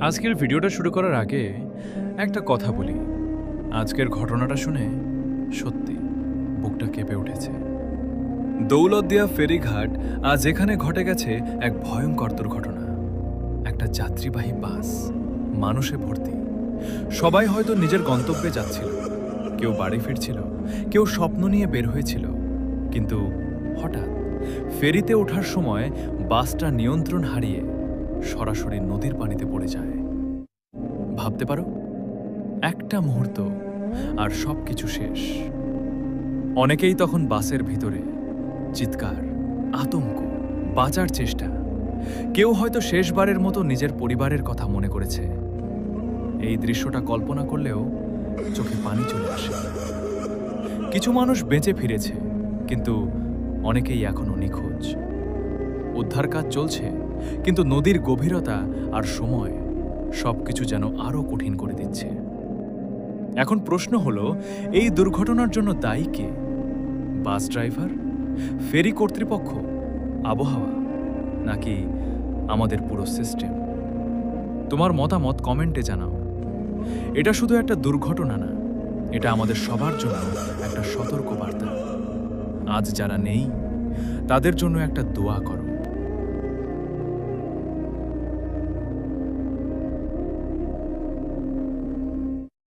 আজকের ভিডিওটা শুরু করার আগে একটা কথা বলি। আজকের ঘটনাটা শুনে সত্যি বুকটা কেঁপে উঠেছে। দৌলতদিয়া ফেরিঘাট আজ এখানে ঘটে গেছে এক ভয়ঙ্কর দুর্ঘটনা। একটা যাত্রীবাহী বাস মানুষে ভর্তি। সবাই হয়তো নিজের গন্তব্যে যাচ্ছিল, কেউ বাড়ি ফিরছিল, কেউ স্বপ্ন নিয়ে বের হয়েছিল। কিন্তু হঠাৎ ফেরিতে ওঠার সময় বাসটা নিয়ন্ত্রণ হারিয়ে সরাসরি নদীর পানিতে পড়ে যায়। ভাবতে পারো, একটা মুহূর্ত আর সবকিছু শেষ। অনেকেই তখন বাসের ভিতরে, চিৎকার, আতঙ্ক, বাঁচার চেষ্টা। কেউ হয়তো শেষবারের মতো নিজের পরিবারের কথা মনে করেছে। এই দৃশ্যটা কল্পনা করলেও চোখে পানি চলে আসে। কিছু মানুষ বেঁচে ফিরেছে, কিন্তু অনেকেই এখনো নিখোঁজ। উদ্ধার কাজ চলছে, কিন্তু নদীর গভীরতা আর সময় সবকিছু যেন আরো কঠিন করে দিচ্ছে। এখন প্রশ্ন হলো, এই দুর্ঘটনার জন্য দায়ী কে? বাস ড্রাইভার, ফেরি কর্তৃপক্ষ, আবহাওয়া, নাকি আমাদের পুরো সিস্টেম? তোমার মতামত কমেন্টে জানাও। এটা শুধু একটা দুর্ঘটনা না, এটা আমাদের সবার জন্য একটা সতর্ক বার্তা। আজ যারা নেই, তাদের জন্য একটা দোয়া করো।